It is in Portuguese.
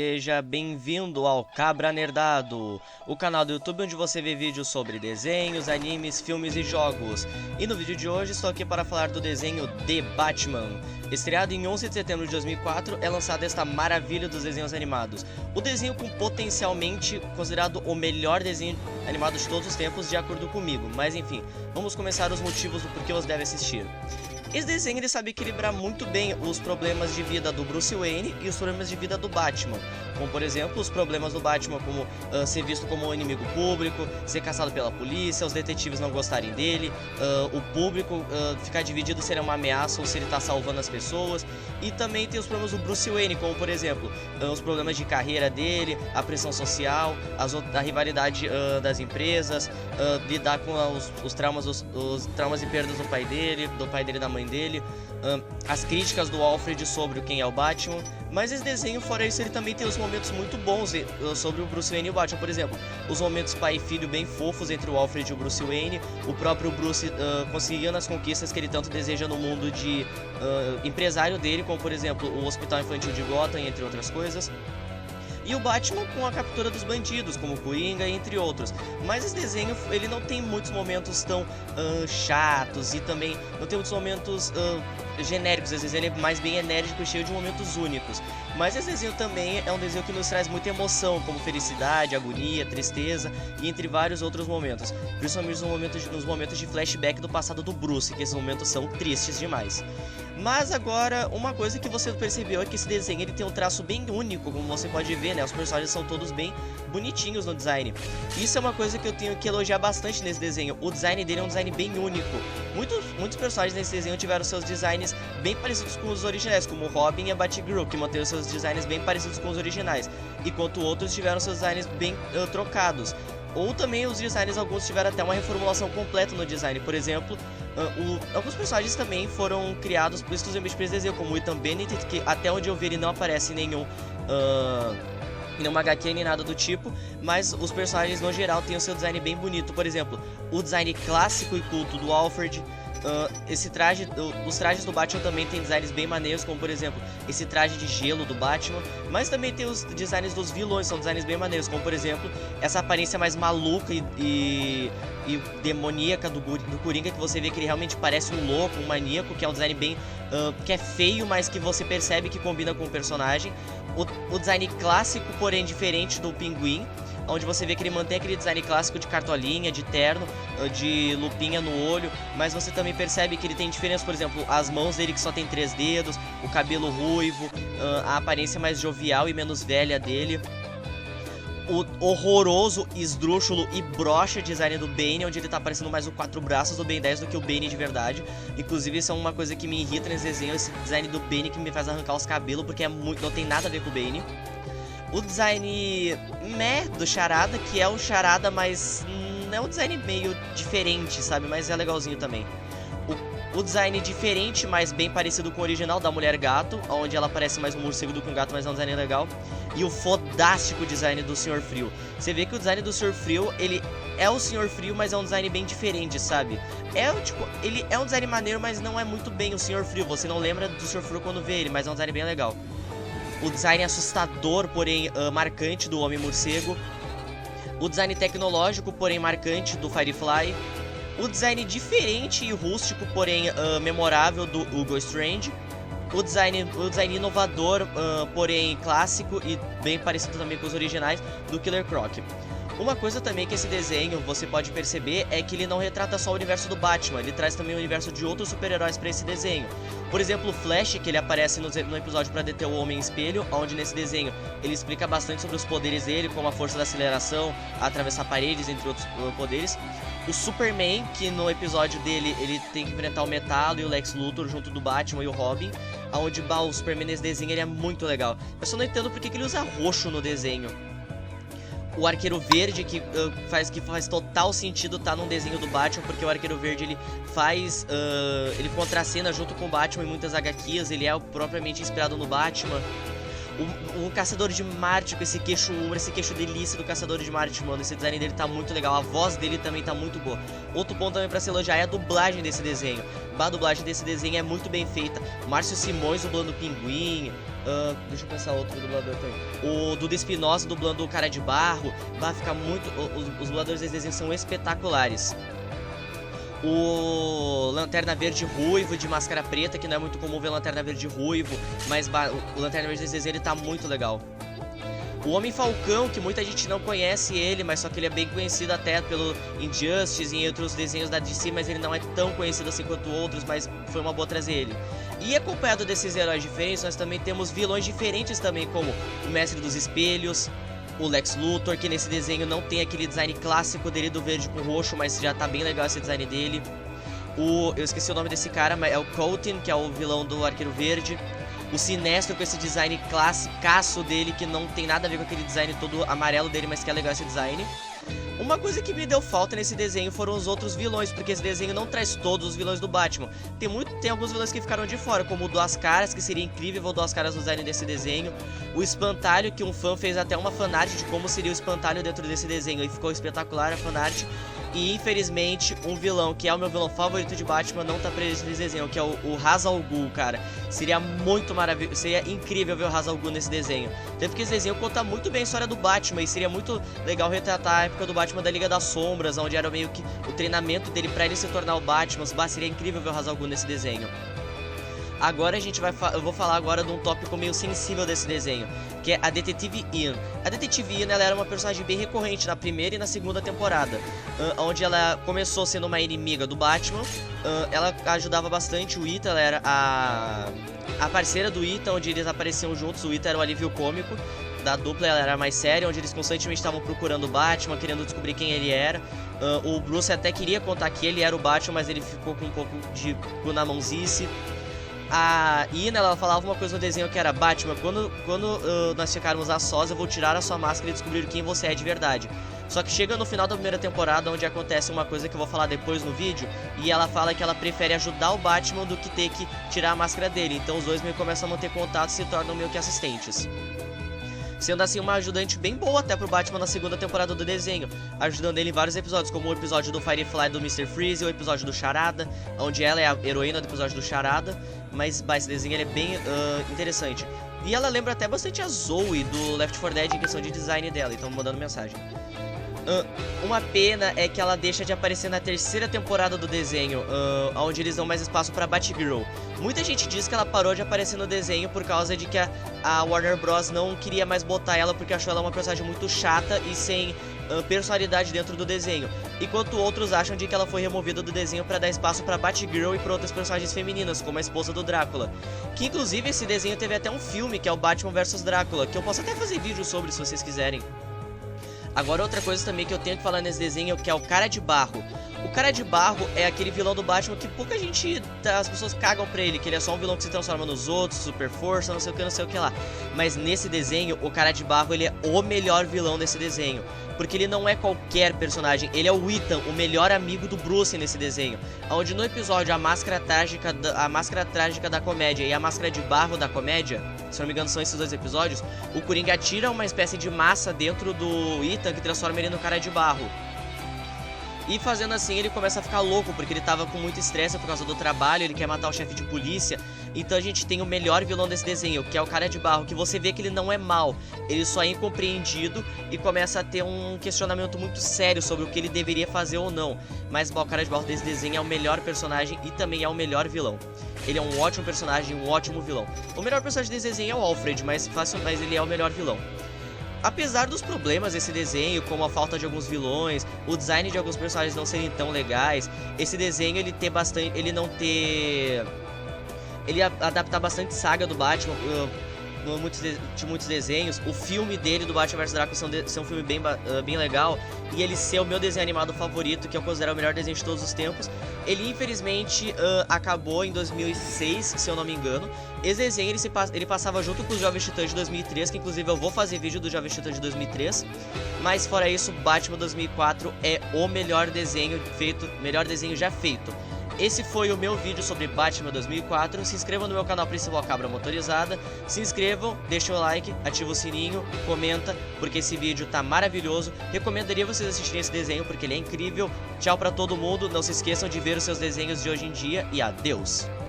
Seja bem-vindo ao Cabra Nerdado, o canal do YouTube onde você vê vídeos sobre desenhos, animes, filmes e jogos. E no vídeo de hoje estou aqui para falar do desenho The Batman. Estreado em 11 de setembro de 2004, é lançada esta maravilha dos desenhos animados. O desenho com potencialmente considerado o melhor desenho animado de todos os tempos, de acordo comigo. Mas enfim, vamos começar os motivos do porquê você deve assistir. Esse desenho ele sabe equilibrar muito bem os problemas de vida do Bruce Wayne e os problemas de vida do Batman. Como, por exemplo, os problemas do Batman como ser visto como um inimigo público, ser caçado pela polícia, os detetives não gostarem dele, o público ficar dividido se ele é uma ameaça ou se ele está salvando as pessoas. E também tem os problemas do Bruce Wayne, como, por exemplo, os problemas de carreira dele, a pressão social, a rivalidade das empresas, lidar com os traumas e perdas do pai dele e da mãe dele, as críticas do Alfred sobre quem é o Batman. Mas esse desenho, fora isso, ele também tem os momentos muito bons sobre o Bruce Wayne e o Batman. Por exemplo, os momentos pai e filho bem fofos entre o Alfred e o Bruce Wayne, o próprio Bruce conseguindo as conquistas que ele tanto deseja no mundo de empresário dele, como por exemplo o Hospital Infantil de Gotham, entre outras coisas. E o Batman com a captura dos bandidos, como o Coringa, entre outros. Mas esse desenho, ele não tem muitos momentos tão chatos e também não tem muitos momentos genéricos. Às vezes ele é mais bem enérgico e cheio de momentos únicos. Mas esse desenho também é um desenho que nos traz muita emoção, como felicidade, agonia, tristeza e entre vários outros momentos. Principalmente nos momentos de flashback do passado do Bruce, que esses momentos são tristes demais. Mas agora, uma coisa que você percebeu é que esse desenho ele tem um traço bem único, como você pode ver, né? Os personagens são todos bem bonitinhos no design. Isso é uma coisa que eu tenho que elogiar bastante nesse desenho. O design dele é um design bem único. Muitos personagens nesse desenho tiveram seus designs bem parecidos com os originais, como o Robin e a Batgirl, que manteram seus designs bem parecidos com os originais, enquanto outros tiveram seus designs bem trocados. Ou também os designs, alguns tiveram até uma reformulação completa no design. Por exemplo, alguns personagens também foram criados exclusivamente para esse desenho, como o Ethan Bennett, que até onde eu vi ele não aparece em nenhuma HQ nem nada do tipo, mas os personagens no geral têm o seu design bem bonito. Por exemplo, o design clássico e culto do Alfred. Os trajes do Batman também tem designs bem maneiros, como por exemplo esse traje de gelo do Batman. Mas também tem os designs dos vilões, são designs bem maneiros, como por exemplo essa aparência mais maluca e demoníaca do Coringa, que você vê que ele realmente parece um louco, um maníaco, que é um design bem que é feio, mas que você percebe que combina com o personagem. O design clássico, porém diferente do Pinguim, onde você vê que ele mantém aquele design clássico de cartolinha, de terno, de lupinha no olho, mas você também percebe que ele tem diferença, por exemplo, as mãos dele que só tem 3 dedos, o cabelo ruivo, a aparência mais jovial e menos velha dele. O horroroso, esdrúxulo e broxa design do Bane, onde ele tá parecendo mais o 4 braços do Ben 10 do que o Bane de verdade. Inclusive isso é uma coisa que me irrita nesse desenho, esse design do Bane que me faz arrancar os cabelos, porque não tem nada a ver com o Bane. O design do Charada, que é o Charada, mas é um design meio diferente, sabe? Mas é legalzinho também. O design diferente, mas bem parecido com o original da Mulher Gato, onde ela parece mais um morcego do que um gato, mas é um design legal. E o fodástico design do Sr. Frio. Você vê que o design do Sr. Frio, ele é o Sr. Frio, mas é um design bem diferente, sabe? Ele é um design maneiro, mas não é muito bem o Sr. Frio. Você não lembra do Sr. Frio quando vê ele, mas é um design bem legal. O design assustador, porém marcante, do Homem-Morcego. O design tecnológico, porém marcante, do Firefly. O design diferente e rústico, porém memorável, do Hugo Strange. O design inovador, porém clássico e bem parecido também com os originais, do Killer Croc. Uma coisa também que esse desenho você pode perceber é que ele não retrata só o universo do Batman, ele traz também o universo de outros super-heróis para esse desenho. Por exemplo, o Flash, que ele aparece no episódio para deter o Homem-Espelho, onde nesse desenho ele explica bastante sobre os poderes dele, como a força da aceleração, atravessar paredes, entre outros poderes. O Superman, que no episódio dele ele tem que enfrentar o Metallo e o Lex Luthor junto do Batman e o Robin, onde o Superman nesse desenho ele é muito legal. Eu só não entendo porque que ele usa roxo no desenho. O Arqueiro Verde, que faz total sentido estar num desenho do Batman, porque o Arqueiro Verde ele contracena junto com o Batman em muitas HQs, ele é propriamente inspirado no Batman. Um Caçador de Marte com esse queixo delícia do Caçador de Marte, mano. Esse design dele tá muito legal, a voz dele também tá muito boa. Outro ponto também pra se elogiar é a dublagem desse desenho. a dublagem desse desenho é muito bem feita. Márcio Simões dublando o Pinguim. Deixa eu pensar outro dublador também. O Duda Espinosa dublando o Cara de Barro. Vai ficar muito... Os dubladores desse desenho são espetaculares. O Lanterna Verde Ruivo de máscara preta, que não é muito comum ver Lanterna Verde Ruivo, mas o Lanterna Verde desse desenho ele tá muito legal. O Homem Falcão, que muita gente não conhece ele, mas só que ele é bem conhecido até pelo Injustice e outros desenhos da DC, mas ele não é tão conhecido assim quanto outros, mas foi uma boa trazer ele. E acompanhado desses heróis diferentes, nós também temos vilões diferentes também, como o Mestre dos Espelhos, o Lex Luthor, que nesse desenho não tem aquele design clássico dele do verde com roxo, mas já tá bem legal esse design dele. Eu esqueci o nome desse cara, mas é o Colton, que é o vilão do Arqueiro Verde. O Sinestro com esse design classicaço dele, que não tem nada a ver com aquele design todo amarelo dele, mas que é legal esse design. Uma coisa que me deu falta nesse desenho foram os outros vilões, porque esse desenho não traz todos os vilões do Batman. Tem alguns vilões que ficaram de fora, como o Duas Caras, que seria incrível ver o Duas Caras no design desse desenho. O Espantalho, que um fã fez até uma fanart de como seria o Espantalho dentro desse desenho, e ficou espetacular a fanart. E infelizmente, um vilão que é o meu vilão favorito de Batman não tá presente nesse desenho, que é o Ra's al Ghul, cara. Seria muito maravilhoso, seria incrível ver o Ra's al Ghul nesse desenho. Até porque esse desenho conta muito bem a história do Batman, e seria muito legal retratar a época do Batman da Liga das Sombras, onde era meio que o treinamento dele pra ele se tornar o Batman. Seria incrível ver o Ra's al Ghul nesse desenho. Agora eu vou falar agora de um tópico meio sensível desse desenho, que é a Detetive Ian. A Detetive Ian, ela era uma personagem bem recorrente na primeira e na segunda temporada, onde ela começou sendo uma inimiga do Batman. Ela ajudava bastante o Ita, ela era a parceira do Ita, onde eles apareciam juntos. O Ita era o alívio cômico da dupla, ela era mais séria, onde eles constantemente estavam procurando o Batman, querendo descobrir quem ele era. O Bruce até queria contar que ele era o Batman, mas ele ficou com um pouco de cu na mãozice. A Ina, ela falava uma coisa no desenho que era: Batman, quando nós ficarmos a sós, eu vou tirar a sua máscara e descobrir quem você é de verdade. Só que chega no final da primeira temporada, onde acontece uma coisa que eu vou falar depois no vídeo, e ela fala que ela prefere ajudar o Batman do que ter que tirar a máscara dele. Então os dois meio começam a manter contato e se tornam meio que assistentes. Sendo assim uma ajudante bem boa até pro Batman na segunda temporada do desenho, ajudando ele em vários episódios, como o episódio do Firefly do Mr. Freeze, o episódio do Charada, onde ela é a heroína do episódio do Charada. Mas esse desenho ele é bem interessante. E ela lembra até bastante a Zoe do Left 4 Dead em questão de design dela, então mandando mensagem. Uma pena é que ela deixa de aparecer na terceira temporada do desenho, onde eles dão mais espaço pra Batgirl. Muita gente diz que ela parou de aparecer no desenho por causa de que a Warner Bros. Não queria mais botar ela porque achou ela uma personagem muito chata e sem personalidade dentro do desenho. Enquanto outros acham de que ela foi removida do desenho para dar espaço pra Batgirl e pra outras personagens femininas, como a esposa do Drácula. Que inclusive esse desenho teve até um filme, que é o Batman vs Drácula, que eu posso até fazer vídeo sobre se vocês quiserem. Agora outra coisa também que eu tenho que falar nesse desenho, que é o Cara de Barro. O Cara de Barro é aquele vilão do Batman que pouca gente, as pessoas cagam pra ele, que ele é só um vilão que se transforma nos outros, super força, não sei o que lá. Mas nesse desenho, o Cara de Barro, ele é o melhor vilão desse desenho. Porque ele não é qualquer personagem, ele é o Ethan, o melhor amigo do Bruce nesse desenho. Onde no episódio a máscara trágica da comédia e a máscara de barro da comédia, se não me engano são esses dois episódios, o Coringa tira uma espécie de massa dentro do Ethan que transforma ele no Cara de Barro. E fazendo assim ele começa a ficar louco, porque ele tava com muito estresse por causa do trabalho, ele quer matar o chefe de polícia. Então a gente tem o melhor vilão desse desenho, que é o Cara de Barro, que você vê que ele não é mal, ele só é incompreendido e começa a ter um questionamento muito sério sobre o que ele deveria fazer ou não. Mas o Cara de Barro desse desenho é o melhor personagem e também é o melhor vilão. Ele é um ótimo personagem, um ótimo vilão. O melhor personagem desse desenho é o Alfred, mas ele é o melhor vilão. Apesar dos problemas desse desenho, como a falta de alguns vilões, o design de alguns personagens não serem tão legais, esse desenho ele adaptar bastante saga do Batman, muitos desenhos. O filme dele do Batman vs Drácula ser um filme bem legal, e ele ser o meu desenho animado favorito, que eu considero o melhor desenho de todos os tempos. Ele infelizmente acabou em 2006, se eu não me engano. Esse desenho ele passava junto com os Jovens Titãs de 2003, que inclusive eu vou fazer vídeo dos Jovens Titãs de 2003. Mas fora isso, Batman 2004 é o melhor desenho já feito. Esse foi o meu vídeo sobre Batman 2004. Se inscrevam no meu canal principal Cabra Motorizada. Se inscrevam, deixem o like, ativa o sininho, comenta, porque esse vídeo tá maravilhoso. Recomendaria vocês assistirem esse desenho porque ele é incrível. Tchau pra todo mundo, não se esqueçam de ver os seus desenhos de hoje em dia e adeus!